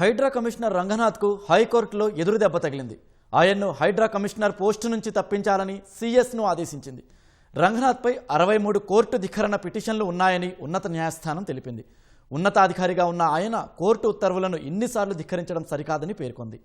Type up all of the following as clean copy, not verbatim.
Hydraa commissioner రంగనాథ్కు హైకోర్టులో ఎదురుదెబ్బ తగిలింది. ఆయన్ను హైడ్రా కమిషనర్ పోస్టు నుంచి తప్పించాలని సీఎస్ను ఆదేశించింది. రంగనాథ్పై 63 కోర్టు ధిక్కరణ పిటిషన్లు ఉన్నాయని ఉన్నత న్యాయస్థానం తెలిపింది. ఉన్నతాధికారిగా ఉన్న ఆయన కోర్టు ఉత్తర్వులను ఇన్నిసార్లు ధిక్కరించడం సరికాదని పేర్కొంది.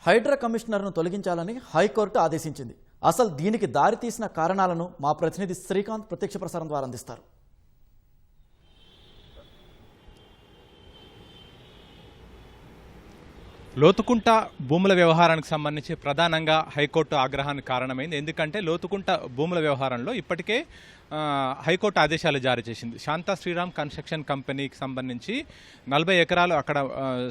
హైడ్రా కమిషనర్ను తొలగించాలని హైకోర్టు ఆదేశించింది. అసలు దీనికి దారితీసిన కారణాలను మా ప్రతినిధి శ్రీకాంత్ ప్రత్యక్ష ప్రసారం ద్వారా అందిస్తారు. లోతుకుంట భూముల వ్యవహారానికి సంబంధించి ప్రధానంగా హైకోర్టు ఆగ్రహానికి కారణమైంది. ఎందుకంటే లోతుకుంట భూముల వ్యవహారంలో ఇప్పటికే హైకోర్టు ఆదేశాలు జారీ చేసింది. శాంతా శ్రీరామ్ కన్స్ట్రక్షన్ కంపెనీకి సంబంధించి 40 ఎకరాలు అక్కడ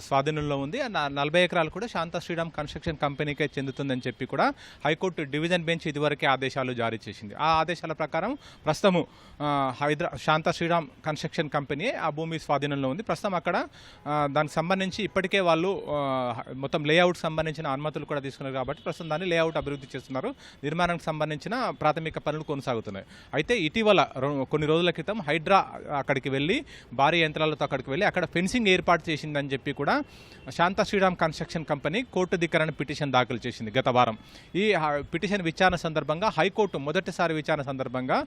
స్వాధీనంలో ఉంది. 40 ఎకరాలు కూడా శాంతా శ్రీరామ్ కన్స్ట్రక్షన్ కంపెనీకే చెందుతుందని చెప్పి కూడా హైకోర్టు డివిజన్ బెంచ్ ఇదివరకే ఆదేశాలు జారీ చేసింది. ఆ ఆదేశాల ప్రకారం ప్రస్తుతము శాంతా శ్రీరామ్ కన్స్ట్రక్షన్ కంపెనీ ఆ భూమి స్వాధీనంలో ఉంది. ప్రస్తుతం అక్కడ దానికి సంబంధించి ఇప్పటికే వాళ్ళు మొత్తం లేఅవుట్ సంబంధించిన అనుమతులు కూడా తీసుకున్నారు కాబట్టి ప్రస్తుతం దాన్ని లేఅవుట్ అభివృద్ధి చేస్తున్నారు. నిర్మాణానికి సంబంధించిన ప్రాథమిక పనులు కొనసాగుతున్నాయి. అయితే ఇటీవల కొన్ని రోజుల క్రితం హైడ్రా అక్కడికి వెళ్ళి భారీ యంత్రాలతో అక్కడికి వెళ్ళి అక్కడ ఫెన్సింగ్ ఏర్పాటు చేసిందని చెప్పి కూడా Shanta Sriram construction company court ధిక్కరణ పిటిషన్ దాఖలు చేసింది గత వారం. ఈ పిటిషన్ విచారణ సందర్భంగా హైకోర్టు మొదటిసారి విచారణ సందర్భంగా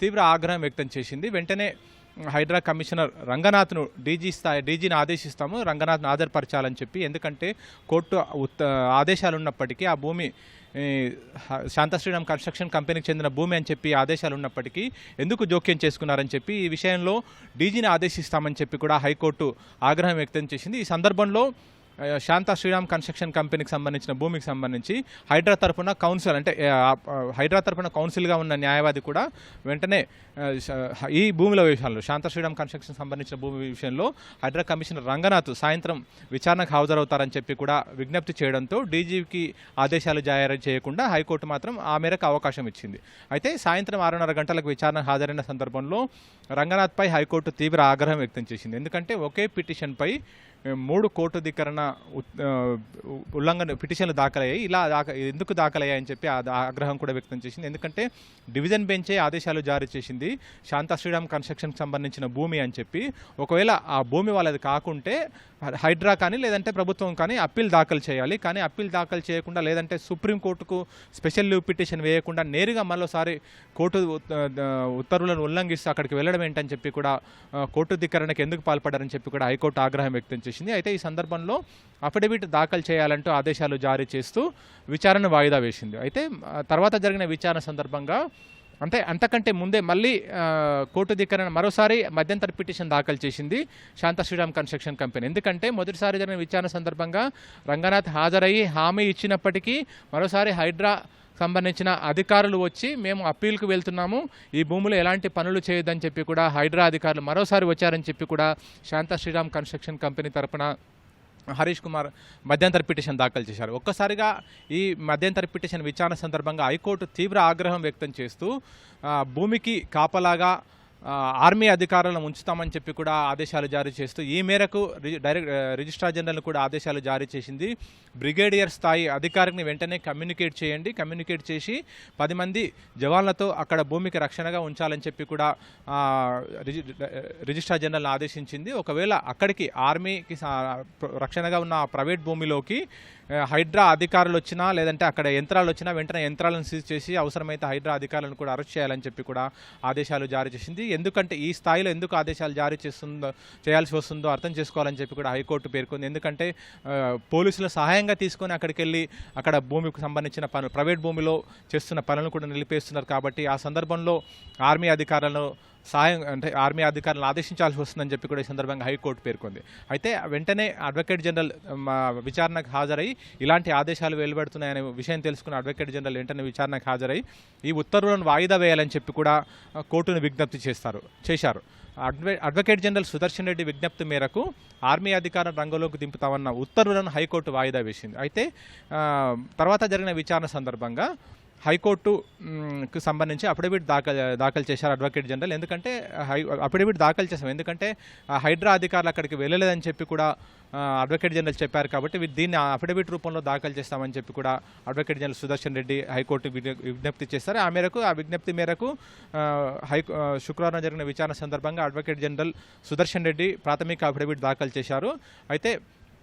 తీవ్ర ఆగ్రహం వ్యక్తం చేసింది. వెంటనే హైడ్రా కమిషనర్ రంగనాథ్ను డీజీని ఆదేశిస్తాము, రంగనాథ్ను హాజరుపరచాలని చెప్పి. ఎందుకంటే కోర్టు ఆదేశాలు ఉన్నప్పటికీ ఆ భూమి శాంతా శ్రీరామ్ కన్స్ట్రక్షన్ కంపెనీకి చెందిన భూమి అని చెప్పి ఆదేశాలు ఉన్నప్పటికీ ఎందుకు జోక్యం చేసుకున్నారని చెప్పి ఈ విషయంలో డీజీని ఆదేశిస్తామని చెప్పి కూడా హైకోర్టు ఆగ్రహం వ్యక్తం చేసింది. ఈ సందర్భంలో శాంతా శ్రీరామ్ కన్స్ట్రక్షన్ కంపెనీకి సంబంధించిన భూమికి సంబంధించి హైడ్రా తరఫున కౌన్సిల్ అంటే హైడ్రా తరఫున కౌన్సిల్గా ఉన్న న్యాయవాది కూడా వెంటనే ఈ భూముల విషయంలో శాంతా శ్రీరామ్ కన్స్ట్రక్షన్ సంబంధించిన భూమి విషయంలో హైడ్రా కమిషనర్ రంగనాథ్ సాయంత్రం విచారణకు హాజరవుతారని చెప్పి కూడా విజ్ఞప్తి చేయడంతో డీజీకి ఆదేశాలు జారీ చేయకుండా హైకోర్టు మాత్రం ఆ మేరకు అవకాశం ఇచ్చింది. అయితే సాయంత్రం 6:30 గంటలకు విచారణకు హాజరైన సందర్భంలో రంగనాథ్పై హైకోర్టు తీవ్ర ఆగ్రహం వ్యక్తం చేసింది. ఎందుకంటే ఒకే పిటిషన్పై 3 కోర్టు ధిక్కరణ ఉల్లంఘన పిటిషన్లు దాఖలయ్యాయి. ఇలా ఎందుకు దాఖలయ్యాయని చెప్పి ఆగ్రహం కూడా వ్యక్తం చేసింది. ఎందుకంటే డివిజన్ బెంచే ఆదేశాలు జారీ చేసింది శాంతా శ్రీరామ్ కన్స్ట్రక్షన్కి సంబంధించిన భూమి అని చెప్పి. ఒకవేళ ఆ భూమి వాళ్ళది కాకుంటే హైడ్రా కానీ లేదంటే ప్రభుత్వం కానీ అప్పీల్ దాఖలు చేయాలి. కానీ అప్పీల్ దాఖలు చేయకుండా లేదంటే సుప్రీంకోర్టుకు స్పెషల్ లీవ్ పిటిషన్ వేయకుండా నేరుగా మరోసారి కోర్టు ఉత్తర్వులను ఉల్లంఘిస్తూ అక్కడికి వెళ్ళడం ఏంటని చెప్పి కూడా కోర్టు ధిక్కరణకు ఎందుకు పాల్పడారని చెప్పి కూడా హైకోర్టు ఆగ్రహం వ్యక్తం చేసింది. అయితే ఈ సందర్భంలో అఫిడవిట్ దాఖలు చేయాలంటూ ఆదేశాలు జారీ చేస్తూ విచారణ వాయిదా వేసింది. అయితే తర్వాత జరిగిన విచారణ సందర్భంగా అంటే అంతకంటే ముందే మళ్ళీ కోర్టు ధిక్కరణ మరోసారి మధ్యంతర పిటిషన్ దాఖలు చేసింది శాంతా శ్రీరామ్ కన్స్ట్రక్షన్ కంపెనీ. ఎందుకంటే మొదటిసారి జరిగిన విచారణ సందర్భంగా రంగనాథ్ హాజరయ్యి హామీ ఇచ్చినప్పటికీ మరోసారి హైడ్రా సంబంధించిన అధికారులు వచ్చి మేము అప్పీల్కు వెళ్తున్నాము, ఈ భూములు ఎలాంటి పనులు చేయొద్దని చెప్పి కూడా హైడ్రా అధికారులు మరోసారి వచ్చారని చెప్పి కూడా శాంతా శ్రీరామ్ కన్స్ట్రక్షన్ కంపెనీ తరపున హరీష్ కుమార్ మధ్యంతర పిటిషన్ దాఖలు చేశారు. ఒక్కసారిగా ఈ మధ్యంతర పిటిషన్ విచారణ సందర్భంగా హైకోర్టు తీవ్ర ఆగ్రహం వ్యక్తం చేస్తూ భూమికి కాపలాగా ఆర్మీ అధికారులను ఉంచుతామని చెప్పి కూడా ఆదేశాలు జారీ చేస్తూ ఈ మేరకు రిజిస్ట్రార్ జనరల్ కూడా ఆదేశాలు జారీ చేసింది. బ్రిగేడియర్ స్థాయి అధికారిని వెంటనే కమ్యూనికేట్ చేసి 10 మంది జవాన్లతో అక్కడ భూమికి రక్షణగా ఉంచాలని చెప్పి కూడా రిజిస్ట్రార్ జనరల్ ఆదేశించింది. ఒకవేళ అక్కడికి ఆర్మీకి రక్షణగా ఉన్న ప్రైవేట్ భూమిలోకి హైడ్రా అధికారులు వచ్చినా లేదంటే అక్కడ యంత్రాలు వచ్చినా వెంటనే యంత్రాలను సీజ్ చేసి అవసరమైతే హైడ్రా అధికారులను కూడా అరెస్ట్ చేయాలని చెప్పి కూడా ఆదేశాలు జారీ చేసింది. ఎందుకంటే ఈ స్థాయిలో ఎందుకు ఆదేశాలు జారీ చేయాల్సి వస్తుందో అర్థం చేసుకోవాలని చెప్పి కూడా హైకోర్టు పేర్కొంది. ఎందుకంటే పోలీసుల సహాయంగా తీసుకొని అక్కడికి వెళ్ళి అక్కడ భూమికి సంబంధించిన పనులు ప్రైవేట్ భూమిలో చేస్తున్న పనులను కూడా నిలిపేస్తున్నారు కాబట్టి ఆ సందర్భంలో ఆర్మీ అధికారులను సాయం అంటే ఆర్మీ అధికారులను ఆదేశించాల్సి వస్తుందని చెప్పి కూడా ఈ సందర్భంగా హైకోర్టు పేర్కొంది. అయితే వెంటనే అడ్వకేట్ జనరల్ విచారణకు హాజరై ఇలాంటి ఆదేశాలు వెలువడుతున్నాయనే విషయం తెలుసుకున్న అడ్వకేట్ జనరల్ వెంటనే విచారణకు హాజరై ఈ ఉత్తర్వులను వాయిదా వేయాలని చెప్పి కూడా కోర్టును విజ్ఞప్తి చేశారు. అడ్వకేట్ జనరల్ సుదర్శన్ రెడ్డి విజ్ఞప్తి మేరకు ఆర్మీ అధికారులను రంగంలోకి దింపుతామన్న ఉత్తర్వులను హైకోర్టు వాయిదా వేసింది. అయితే తర్వాత జరిగిన విచారణ సందర్భంగా హైకోర్టుకు సంబంధించి అఫిడవిట్ దాఖలు చేశారు అడ్వకేట్ జనరల్. ఎందుకంటే అఫిడవిట్ దాఖలు చేశాం, ఎందుకంటే హైడ్రా అధికారులు అక్కడికి వెళ్ళలేదని చెప్పి కూడా అడ్వకేట్ జనరల్ చెప్పారు. కాబట్టి దీన్ని అఫిడవిట్ రూపంలో దాఖలు చేస్తామని చెప్పి కూడా advocate general Sudarshan Reddy high court విజ్ఞప్తి చేశారు. ఆ విజ్ఞప్తి మేరకు శుక్రవారం జరిగిన విచారణ సందర్భంగా అడ్వకేట్ జనరల్ సుదర్శన్ రెడ్డి ప్రాథమిక అఫిడవిట్ దాఖలు చేశారు. అయితే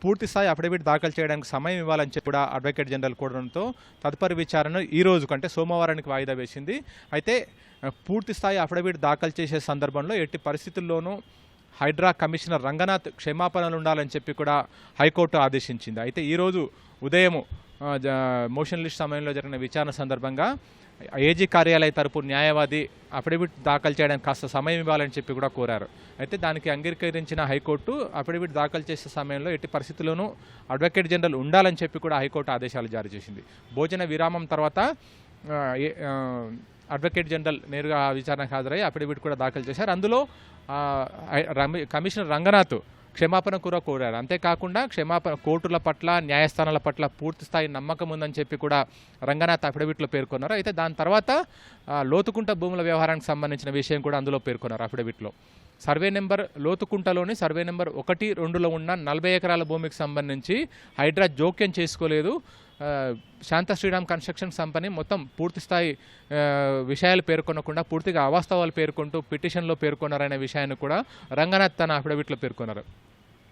పూర్తి స్థాయి అఫిడవిట్ దాఖలు చేయడానికి సమయం ఇవ్వాలని చెప్పి కూడా అడ్వకేట్ జనరల్ కోరడంతో తదుపరి విచారణ ఈ రోజు కంటే సోమవారానికి వాయిదా వేసింది. అయితే పూర్తి స్థాయి అఫిడవిట్ దాఖలు చేసే సందర్భంలో ఎట్టి పరిస్థితుల్లోనూ హైడ్రా కమిషనర్ రంగనాథ్ క్షమాపణలు ఉండాలని చెప్పి కూడా హైకోర్టు ఆదేశించింది. అయితే ఈరోజు ఉదయం మోషన్ లిస్ట్ సమయంలో జరిగిన విచారణ సందర్భంగా ఏజీ కార్యాలయ తరపు న్యాయవాది అఫిడవిట్ దాఖలు చేయడానికి కాస్త సమయం ఇవ్వాలని చెప్పి కూడా కోరారు. అయితే దానికి అంగీకరించిన హైకోర్టు అఫిడవిట్ దాఖలు చేసే సమయంలో ఎట్టి పరిస్థితుల్లోనూ అడ్వకేట్ జనరల్ ఉండాలని చెప్పి కూడా హైకోర్టు ఆదేశాలు జారీ చేసింది. భోజన విరామం తర్వాత అడ్వకేట్ జనరల్ నేరుగా విచారణకు హాజరై అఫిడవిట్ కూడా దాఖలు చేశారు. అందులో కమిషనర్ రంగనాథ్ క్షమాపణ కూడా కోరారు. అంతేకాకుండా కోర్టుల పట్ల న్యాయస్థానాల పట్ల పూర్తి స్థాయి నమ్మకం ఉందని చెప్పి కూడా రంగనాథ్ అఫిడవిట్లో పేర్కొన్నారు. అయితే దాని తర్వాత లోతుకుంట భూముల వ్యవహారానికి సంబంధించిన విషయం కూడా అందులో పేర్కొన్నారు అఫిడవిట్లో. లోతుకుంటలోని సర్వే నెంబర్ 1-2లో ఉన్న 40 ఎకరాల భూమికి సంబంధించి హైడ్రా జోక్యం చేసుకోలేదు. శాంత శ్రీరామ్ కన్స్ట్రక్షన్ కంపెనీ మొత్తం పూర్తి స్థాయి విషయాలు పేర్కొనకుండా పూర్తిగా అవాస్తవాలు పేర్కొంటూ పిటిషన్లో పేర్కొన్నారనే విషయాన్ని కూడా రంగనాథ్ తన అఫిడవిట్లో పేర్కొన్నారు.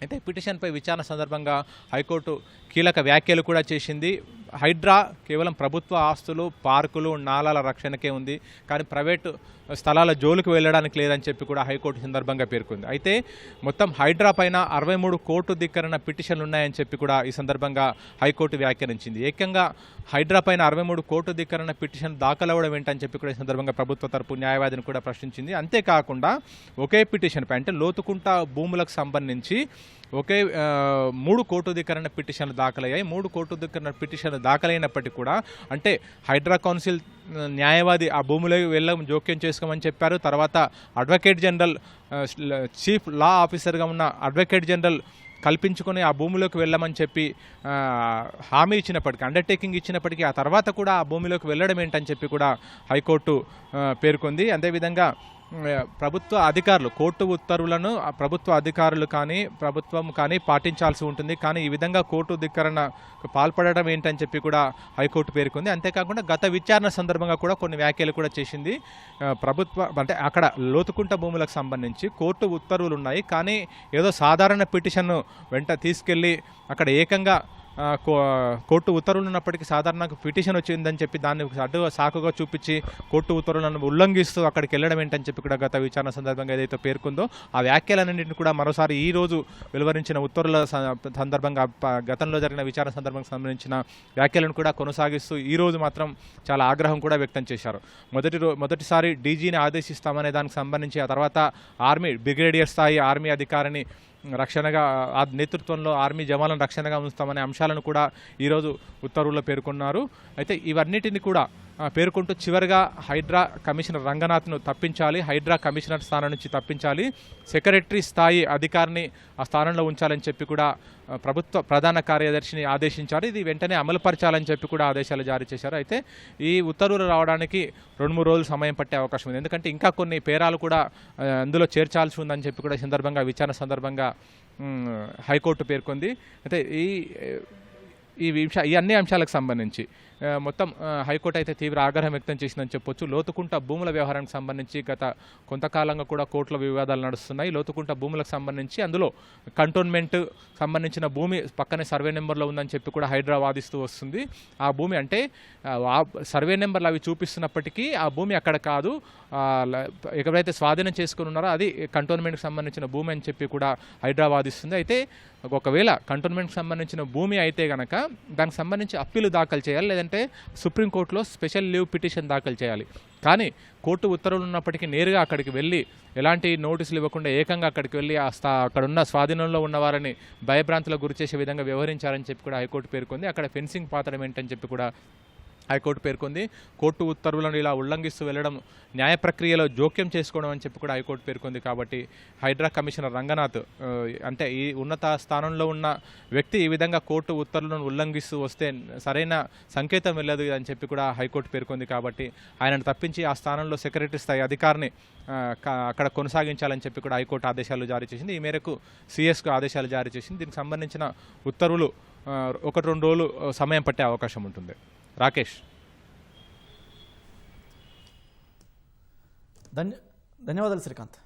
అయితే పిటిషన్పై విచారణ సందర్భంగా హైకోర్టు కీలక వ్యాఖ్యలు కూడా చేసింది. హైడ్రా కేవలం ప్రభుత్వ ఆస్తులు, పార్కులు, నాలాల రక్షణకే ఉంది, కానీ ప్రైవేటు స్థలాల జోలికి వెళ్ళడానికి లేదని చెప్పి కూడా హైకోర్టు సందర్భంగా పేర్కొంది. అయితే మొత్తం హైడ్రా పైన 63 కోర్టు ధిక్కరణ పిటిషన్లు ఉన్నాయని చెప్పి కూడా ఈ సందర్భంగా హైకోర్టు వ్యాఖ్యానించింది. ఏకంగా హైడ్రా పైన 63 కోర్టు ధిక్కరణ పిటిషన్ దాఖలవ్వడం ఏంటని చెప్పి కూడా ఈ సందర్భంగా ప్రభుత్వ తరపు న్యాయవాదిని కూడా ప్రశ్నించింది. అంతేకాకుండా ఒకే పిటిషన్పై అంటే లోతుకుంట భూములకు సంబంధించి 3 కోర్టు ధిక్కరణ పిటిషన్లు దాఖలయ్యాయి. 3 కోర్టు ధిక్కరణ పిటిషన్లు దాఖలైనప్పటికీ కూడా అంటే హైడ్రా కౌన్సిల్ న్యాయవాది ఆ భూములకు జోక్యం చేసుకోమని చెప్పారు. తర్వాత అడ్వకేట్ జనరల్ చీఫ్ లా ఆఫీసర్గా ఉన్న అడ్వకేట్ జనరల్ కల్పించుకొని ఆ భూమిలోకి వెళ్ళమని చెప్పి హామీ ఇచ్చినప్పటికీ, అండర్టేకింగ్ ఇచ్చినప్పటికీ ఆ తర్వాత కూడా ఆ భూమిలోకి వెళ్ళడం ఏంటని చెప్పి కూడా హైకోర్టు పేర్కొంది. అదేవిధంగా ప్రభుత్వ అధికారులు కోర్టు ఉత్తర్వులను ప్రభుత్వ అధికారులు కానీ ప్రభుత్వం కానీ పాటించాల్సి ఉంటుంది, కానీ ఈ విధంగా కోర్టు ధిక్కరణకు పాల్పడడం ఏంటని చెప్పి కూడా హైకోర్టు పేర్కొంది. అంతేకాకుండా గత విచారణ సందర్భంగా కూడా కొన్ని వ్యాఖ్యలు కూడా చేసింది. అంటే అక్కడ లోతుకుంట భూములకు సంబంధించి కోర్టు ఉత్తర్వులు ఉన్నాయి, కానీ ఏదో సాధారణ పిటిషన్ను వెంట తీసుకెళ్ళి అక్కడ ఏకంగా కోర్టు ఉత్తర్వులు ఉన్నప్పటికీ సాధారణంగా పిటిషన్ వచ్చిందని చెప్పి దాన్ని అడ్డు సాకుగా చూపించి కోర్టు ఉత్తర్వులను ఉల్లంఘిస్తూ అక్కడికి వెళ్ళడం ఏంటని చెప్పి కూడా గత విచారణ సందర్భంగా ఏదైతే పేర్కొందో ఆ వ్యాఖ్యలన్నింటినీ కూడా మరోసారి ఈ రోజు వెలువరించిన ఉత్తర్వుల సందర్భంగా గతంలో జరిగిన విచారణ సందర్భంగా సంబంధించిన వ్యాఖ్యలను కూడా కొనసాగిస్తూ ఈ రోజు మాత్రం చాలా ఆగ్రహం కూడా వ్యక్తం చేశారు. మొదటిసారి డీజీని ఆదేశిస్తామనే దానికి సంబంధించి ఆ తర్వాత బ్రిగేడియర్ స్థాయి ఆర్మీ అధికారిని రక్షణగా ఆ నేతృత్వంలో ఆర్మీ జవాన్లను రక్షణగా ఉంచుతామనే అంశాలను కూడా ఈరోజు ఉత్తర్వుల్లో పేర్కొన్నారు. అయితే ఇవన్నిటిని కూడా పేర్కొంటూ చివరిగా హైడ్రా కమిషనర్ రంగనాథ్ను తప్పించాలి, హైడ్రా కమిషనర్ స్థానం నుంచి తప్పించాలి, సెక్రటరీ స్థాయి అధికారిని ఆ స్థానంలో ఉంచాలని చెప్పి కూడా ప్రభుత్వ ప్రధాన కార్యదర్శిని ఆదేశించారు. ఇది వెంటనే అమలుపరచాలని చెప్పి కూడా ఆదేశాలు జారీ చేశారు. అయితే ఈ ఉత్తర్వులు రావడానికి 2-3 రోజులు సమయం పట్టే అవకాశం ఉంది, ఎందుకంటే ఇంకా కొన్ని పేరాలు కూడా అందులో చేర్చాల్సి ఉందని చెప్పి కూడా ఈ సందర్భంగా విచారణ సందర్భంగా హైకోర్టు పేర్కొంది. అయితే ఈ అన్ని అంశాలకు సంబంధించి మొత్తం హైకోర్టు అయితే తీవ్ర ఆగ్రహం వ్యక్తం చేసిందని చెప్పొచ్చు. లోతుకుంట భూముల వ్యవహారానికి సంబంధించి గత కొంతకాలంగా కూడా కోర్టుల వివాదాలు నడుస్తున్నాయి. లోతుకుంట భూములకు సంబంధించి అందులో కంటోన్మెంట్ సంబంధించిన భూమి పక్కనే సర్వే నెంబర్లో ఉందని చెప్పి కూడా హైడ్రా వాదిస్తూ వస్తుంది. ఆ భూమి అంటే సర్వే నెంబర్లు అవి చూపిస్తున్నప్పటికీ ఆ భూమి అక్కడ కాదు, ఎవరైతే స్వాధీనం చేసుకుని ఉన్నారో అది కంటోన్మెంట్కి సంబంధించిన భూమి అని చెప్పి కూడా హైడ్రా వాదిస్తుంది. అయితే ఒకవేళ కంటోన్మెంట్కి సంబంధించిన భూమి అయితే కనుక దానికి సంబంధించి అప్పీలు దాఖలు చేయాలి, లేదా లేదంటే సుప్రీంకోర్టులో స్పెషల్ లీవ్ పిటిషన్ దాఖలు చేయాలి. కానీ కోర్టు ఉత్తర్వులు ఉన్నప్పటికీ నేరుగా అక్కడికి వెళ్ళి ఎలాంటి నోటీసులు ఇవ్వకుండా ఏకంగా అక్కడికి వెళ్ళి అక్కడున్న స్వాధీనంలో ఉన్న వారిని భయభ్రాంతులకు గురిచేసే విధంగా వ్యవహరించారని చెప్పి కూడా హైకోర్టు పేర్కొంది. అక్కడ ఫెన్సింగ్ పాతడం ఏంటని చెప్పి కూడా హైకోర్టు పేర్కొంది. కోర్టు ఉత్తర్వులను ఇలా ఉల్లంఘిస్తూ వెళ్లడం న్యాయ ప్రక్రియలో జోక్యం చేసుకోవడం అని చెప్పి కూడా హైకోర్టు పేర్కొంది. కాబట్టి హైడ్రా కమిషనర్ రంగనాథ్ అంటే ఈ ఉన్నత స్థానంలో ఉన్న వ్యక్తి ఈ విధంగా కోర్టు ఉత్తర్వులను ఉల్లంఘిస్తూ వస్తే సరైన సంకేతం వెళ్ళదు అని చెప్పి కూడా హైకోర్టు పేర్కొంది. కాబట్టి ఆయనను తప్పించి ఆ స్థానంలో సెక్రటరీ స్థాయి అధికారిని అక్కడ కొనసాగించాలని చెప్పి కూడా హైకోర్టు ఆదేశాలు జారీ చేసింది. ఈ మేరకు సిఎస్కు ఆదేశాలు జారీ చేసింది. దీనికి సంబంధించిన ఉత్తర్వులు 1-2 రోజులు సమయం పట్టే అవకాశం ఉంటుంది. రాకేష్. ధన్యవాదాలు శ్రీకాంత్.